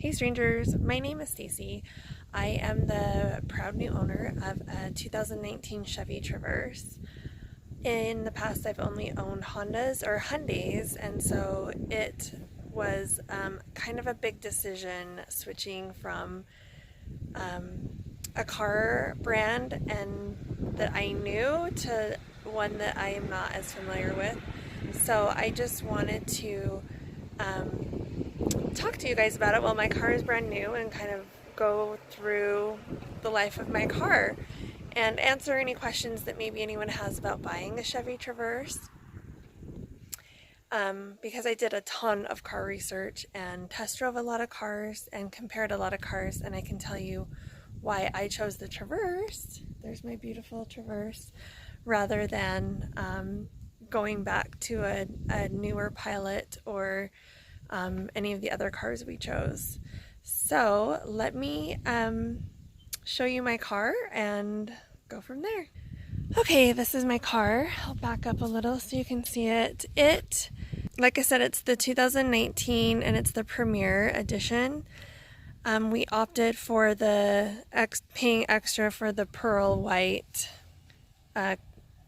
Hey strangers, my name is Stacy. I am the proud new owner of a 2019 Chevy Traverse. In the past, I've only owned Hondas or Hyundais, and so it was kind of a big decision switching from a car brand and that I knew to one that I am not as familiar with. So I just wanted to talk to you guys about it while my car is brand new and kind of go through the life of my car and answer any questions that maybe anyone has about buying a Chevy Traverse. Because I did a ton of car research and test drove a lot of cars and compared a lot of cars, and I can tell you why I chose the Traverse. There's my beautiful Traverse, rather than going back to a newer Pilot or any of the other cars we chose. So let me show you my car and go from there. Okay, this is my car. I'll back up a little so you can see it. Like I said, it's the 2019 and it's the Premier Edition. We opted for the paying extra for the pearl white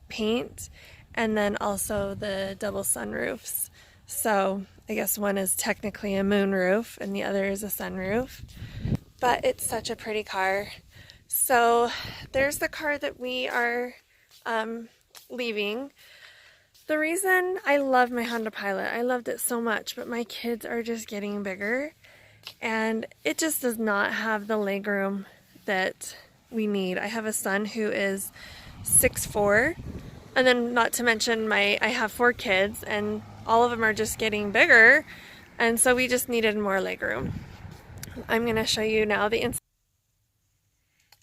paint, and then also the double sunroofs. So I guess one is technically a moonroof and the other is a sunroof, but it's such a pretty car. So there's the car that we are leaving. The reason I love my Honda Pilot, I loved it so much, but my kids are just getting bigger and it just does not have the legroom that we need. I have a son who is 6'4", and then not to mention I have 4 kids and all of them are just getting bigger, and so we just needed more legroom. I'm going to show you now the inside.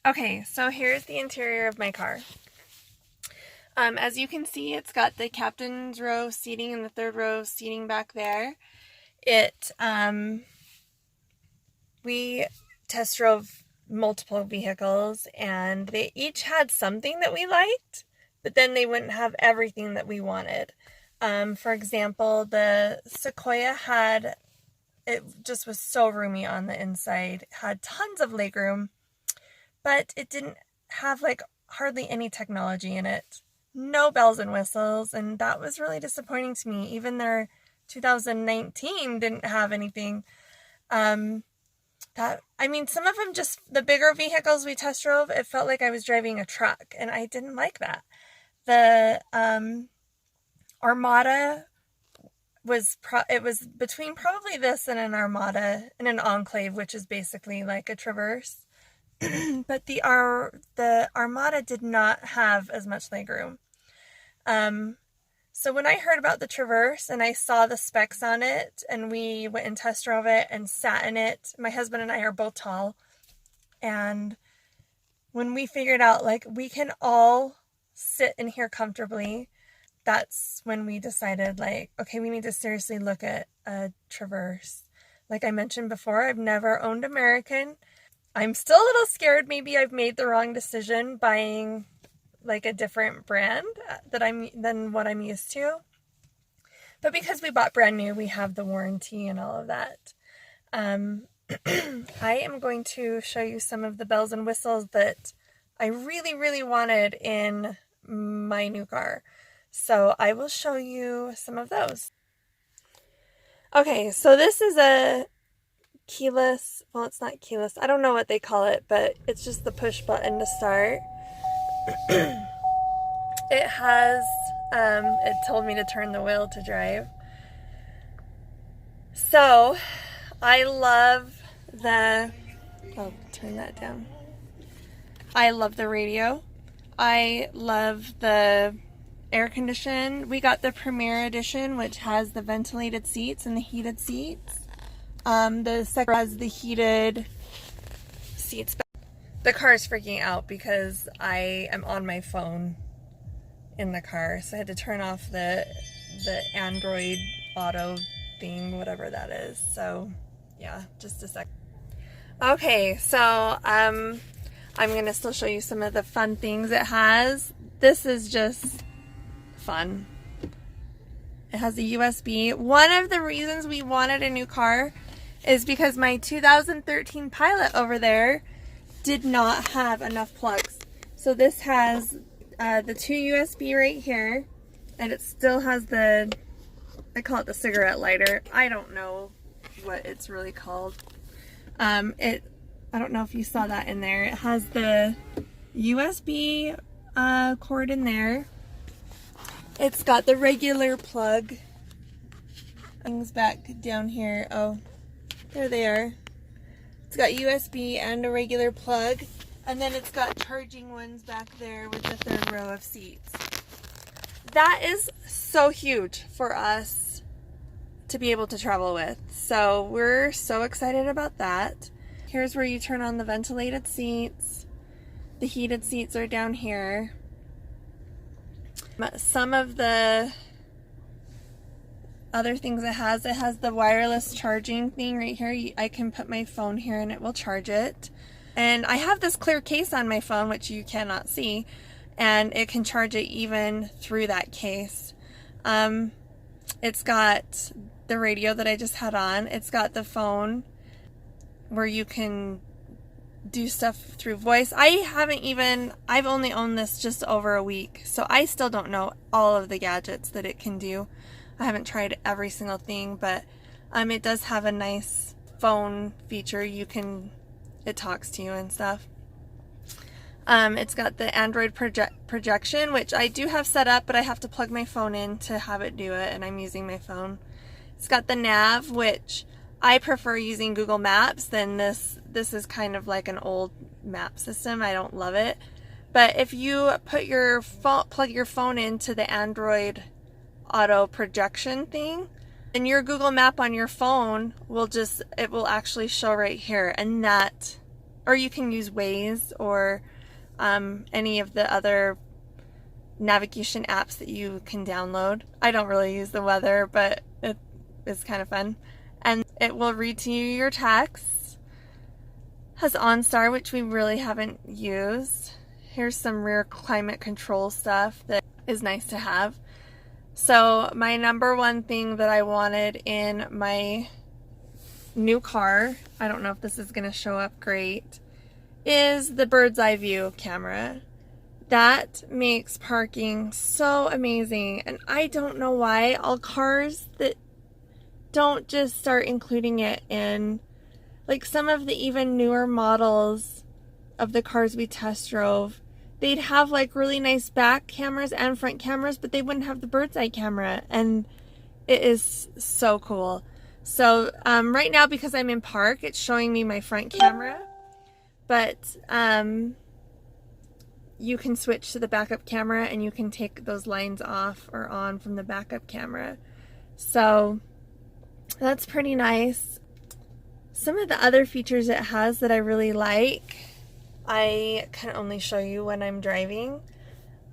Okay, so here's the interior of my car. As you can see, it's got the captain's row seating and the third row seating back there. We test drove multiple vehicles and they each had something that we liked, but then they wouldn't have everything that we wanted. For example, the Sequoia it just was so roomy on the inside, had tons of legroom, but it didn't have like hardly any technology in it. No bells and whistles, and that was really disappointing to me. Even their 2019 didn't have anything. Some of them, just the bigger vehicles we test drove, it felt like I was driving a truck, and I didn't like that. The Armada it was between probably this and an Armada and an Enclave, which is basically like a Traverse. But the Armada did not have as much legroom. So when I heard about the Traverse and I saw the specs on it and we went and test drove it and sat in it, my husband and I are both tall, and when we figured out like we can all sit in here comfortably, that's when we decided like, okay, we need to seriously look at a Traverse. Like I mentioned before, I've never owned American. I'm still a little scared maybe I've made the wrong decision buying like a different brand than what I'm used to. But because we bought brand new, we have the warranty and all of that. I am going to show you some of the bells and whistles that I really, really wanted in my new car. So I will show you some of those. Okay, so this is a keyless, well, it's not keyless, I don't know what they call it, but it's just the push button to start. It has, it told me to turn the wheel to drive. So, I love turn that down. I love the radio. I love the air condition. We got the Premier Edition, which has the ventilated seats and the heated seats. The second has the heated seats. The car is freaking out because I am on my phone in the car, so I had to turn off the Android Auto thing, whatever that is. So yeah, just a sec. Okay, so I'm gonna still show you some of the fun things it has. This is just fun. It has a USB. One of the reasons we wanted a new car is because my 2013 Pilot over there did not have enough plugs. So this has the 2 USB right here, and it still has the, I call it the cigarette lighter. I don't know what it's really called. I don't know if you saw that in there. It has the USB cord in there. It's got the regular plug. Things back down here. Oh, there they are. It's got USB and a regular plug. And then it's got charging ones back there with the third row of seats. That is so huge for us to be able to travel with. So we're so excited about that. Here's where you turn on the ventilated seats. The heated seats are down here. Some of the other things it has the wireless charging thing right here. I can put my phone here and it will charge it. And I have this clear case on my phone, which you cannot see, and it can charge it even through that case. It's got the radio that I just had on. It's got the phone where you can do stuff through voice. I've only owned this just over a week, so I still don't know all of the gadgets that it can do. I haven't tried every single thing, but it does have a nice phone feature. It talks to you and stuff. It's got the Android projection, which I do have set up, but I have to plug my phone in to have it do it, and I'm using my phone. It's got the nav, which I prefer using Google Maps than this. This is kind of like an old map system. I don't love it. But if you put your phone, plug your phone into the Android auto projection thing, and your Google Map on your phone it will actually show right here. And that, or you can use Waze or any of the other navigation apps that you can download. I don't really use the weather, but it is kind of fun. And it will read to you your texts. Has OnStar, which we really haven't used. Here's some rear climate control stuff that is nice to have. So my number one thing that I wanted in my new car, I don't know if this is going to show up great, is the bird's eye view camera. That makes parking so amazing. And I don't know why all cars that don't just start including it in, like some of the even newer models of the cars we test drove, they'd have like really nice back cameras and front cameras, but they wouldn't have the bird's eye camera, and it is so cool. So right now, because I'm in park, it's showing me my front camera, but you can switch to the backup camera and you can take those lines off or on from the backup camera. So that's pretty nice. Some of the other features it has that I really like, I can only show you when I'm driving.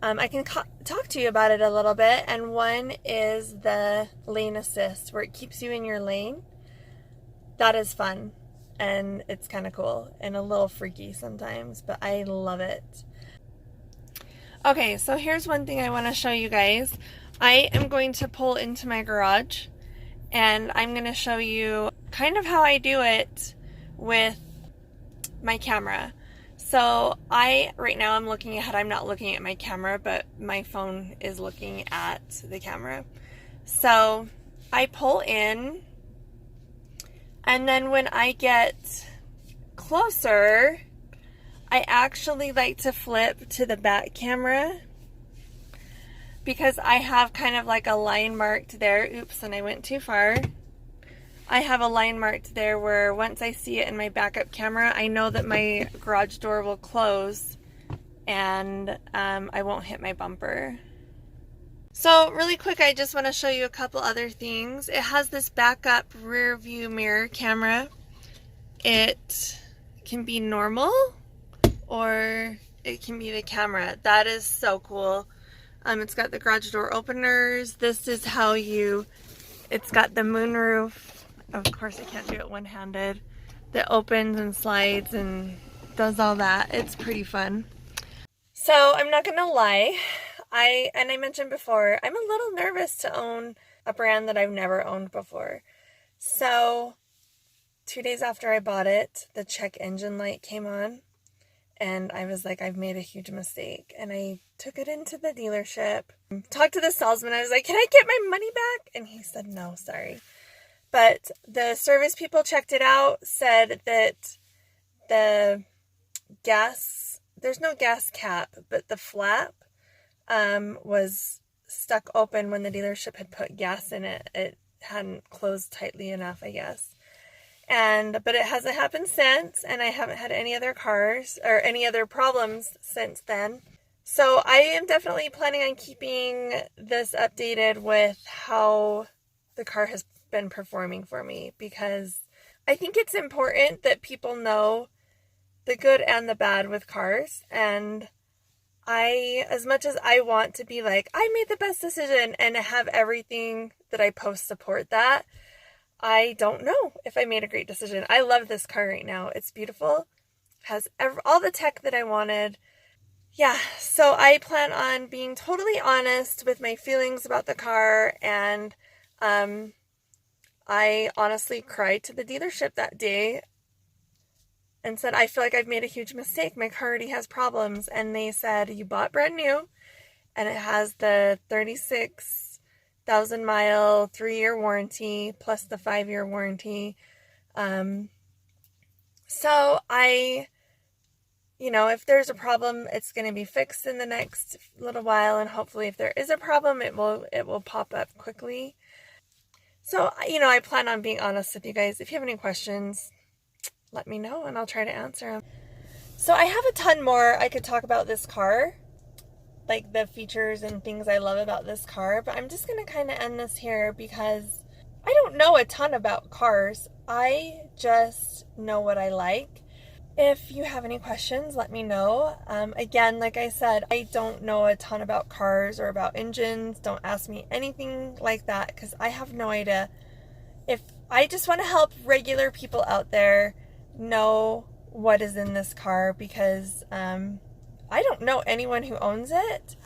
I can talk to you about it a little bit, and one is the lane assist, where it keeps you in your lane. That is fun, and it's kind of cool and a little freaky sometimes, but I love it. Okay, so here's one thing I want to show you guys. I am going to pull into my garage, and I'm going to show you kind of how I do it with my camera. So right now I'm looking ahead. I'm not looking at my camera, but my phone is looking at the camera. So I pull in, and then when I get closer, I actually like to flip to the back camera, because I have kind of like a line marked there. Oops, and I went too far. I have a line marked there where once I see it in my backup camera, I know that my garage door will close and I won't hit my bumper. So really quick, I just want to show you a couple other things. It has this backup rear view mirror camera. It can be normal or it can be the camera. That is so cool. It's got the garage door openers. This is how it's got the moonroof. Of course I can't do it one-handed. That opens and slides and does all that. It's pretty fun. So I'm not gonna lie, I mentioned before, I'm a little nervous to own a brand that I've never owned before. So 2 days after I bought it, the check engine light came on, and I was like, I've made a huge mistake. And I took it into the dealership, talked to the salesman. I was like, can I get my money back? And he said, no, sorry. But the service people checked it out, said that the gas, there's no gas cap, but the flap was stuck open when the dealership had put gas in it. It hadn't closed tightly enough, I guess. But it hasn't happened since, and I haven't had any other cars or any other problems since then. So I am definitely planning on keeping this updated with how the car has been performing for me, because I think it's important that people know the good and the bad with cars. And as much as I want to be like, I made the best decision and have everything that I post support that, I don't know if I made a great decision. I love this car right now. It's beautiful. Has all the tech that I wanted. Yeah, so I plan on being totally honest with my feelings about the car, and I honestly cried to the dealership that day and said, I feel like I've made a huge mistake. My car already has problems. And they said, you bought brand new, and it has the 36,000 mile 3-year warranty plus the 5-year warranty. So if there's a problem, it's going to be fixed in the next little while, and hopefully if there is a problem, it will pop up quickly. So, I plan on being honest with you guys. If you have any questions, let me know and I'll try to answer them. So I have a ton more I could talk about this car, like the features and things I love about this car, but I'm just going to kind of end this here because I don't know a ton about cars. I just know what I like. If you have any questions, let me know. Again, like I said, I don't know a ton about cars or about engines. Don't ask me anything like that because I have no idea. If I just want to help regular people out there know what is in this car, because I don't know anyone who owns it.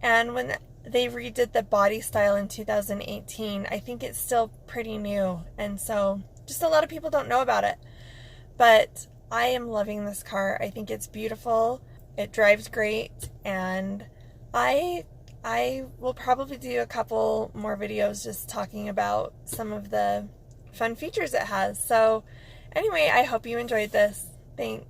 And when they redid the body style in 2018, I think it's still pretty new. And so just a lot of people don't know about it. But I am loving this car. I think it's beautiful. It drives great, and I will probably do a couple more videos just talking about some of the fun features it has. So anyway, I hope you enjoyed this. Thanks.